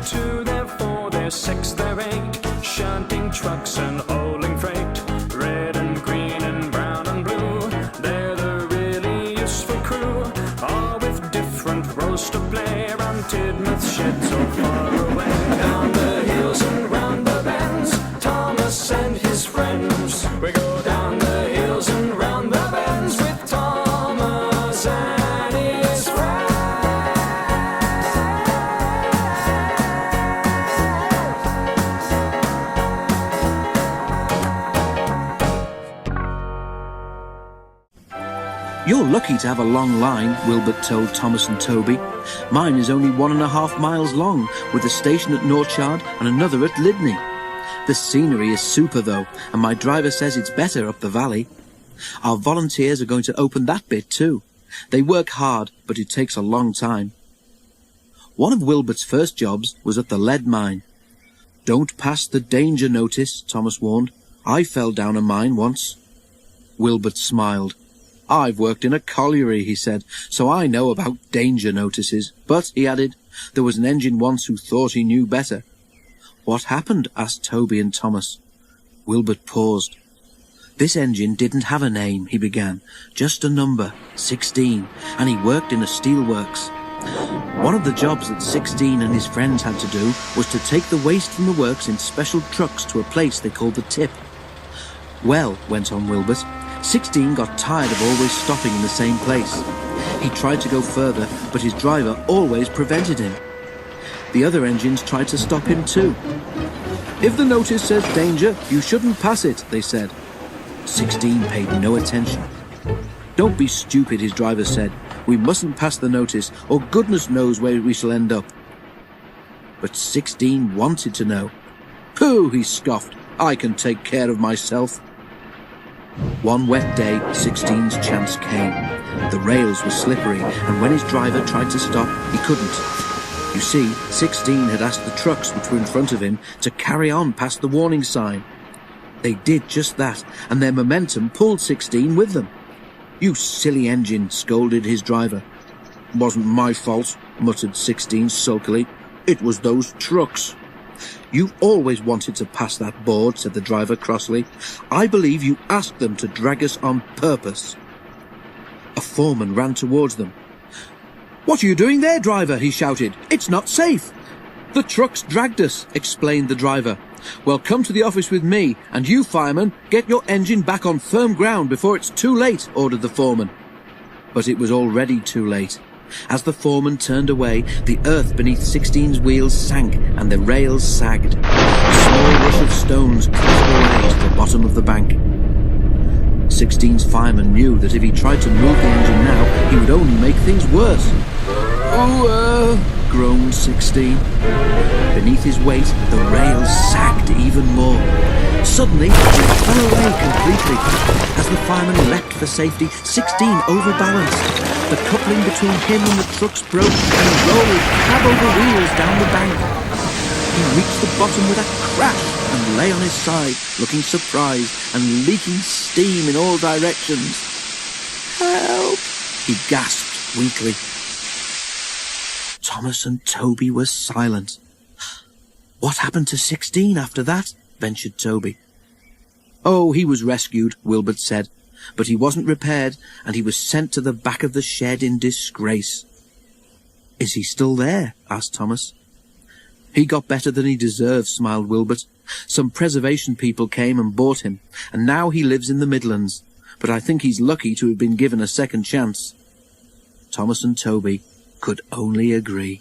2, they're 4, they're 6, they're 8, shunting trucks and hauling freight. Red and green and brown and blue, they're the really useful crew, all with different roles to play around Tidmouth sheds so far away. Down the hills and round the bends, Thomas and his friends. We go down the hills and round the bends with Thomas and his friends. "You're lucky to have a long line," Wilbert told Thomas and Toby. "Mine is only 1.5 miles long, with a station at Norchard and another at Lydney. The scenery is super though, and my driver says it's better up the valley. Our volunteers are going to open that bit too. They work hard, but it takes a long time." One of Wilbert's first jobs was at the lead mine. "Don't pass the danger notice," Thomas warned. "I fell down a mine once." Wilbert smiled. "I've worked in a colliery," he said, "so I know about danger notices. But," he added, "there was an engine once who thought he knew better." "What happened?" asked Toby and Thomas. Wilbert paused. "This engine didn't have a name," he began, "just a number, 16, and he worked in a steelworks. One of the jobs that 16 and his friends had to do was to take the waste from the works in special trucks to a place they called the tip. Well," went on Wilbert, 16 got tired of always stopping in the same place. He tried to go further, but his driver always prevented him. The other engines tried to stop him too. "If the notice says danger, you shouldn't pass it," they said. 16 paid no attention. "Don't be stupid," his driver said. "We mustn't pass the notice, or goodness knows where we shall end up." But 16 wanted to know. "Pooh," he scoffed, "I can take care of myself." One wet day, 16's chance came. The rails were slippery, and when his driver tried to stop, he couldn't. You see, 16 had asked the trucks which were in front of him to carry on past the warning sign. They did just that, and their momentum pulled 16 with them. "You silly engine," scolded his driver. "Wasn't my fault," muttered 16 sulkily. "It was those trucks." "You've always wanted to pass that board," said the driver crossly. "I believe you asked them to drag us on purpose." A foreman ran towards them. "What are you doing there, driver?" he shouted. "It's not safe." "The trucks dragged us," explained the driver. "Well, come to the office with me, and you, fireman, get your engine back on firm ground before it's too late," ordered the foreman. But it was already too late. As the foreman turned away, the earth beneath 16's wheels sank and the rails sagged. A small rush of stones clattered away to the bottom of the bank. 16's fireman knew that if he tried to move the engine now, he would only make things worse. "Oh, groaned 16. Beneath his weight, the rails sagged even more. Suddenly, he fell away completely. As the fireman leapt for safety, 16 overbalanced. The coupling between him and the trucks broke, and he rolled cab over wheels down the bank. He reached the bottom with a crash and lay on his side, looking surprised and leaking steam in all directions. "Help!" he gasped weakly. Thomas and Toby were silent. "What happened to 16 after that?" ventured Toby. "Oh, he was rescued," Wilbert said, "but he wasn't repaired, and he was sent to the back of the shed in disgrace." "Is he still there?" asked Thomas. "He got better than he deserved," smiled Wilbert. "Some preservation people came and bought him, and now he lives in the Midlands, but I think he's lucky to have been given a second chance." Thomas and Toby could only agree.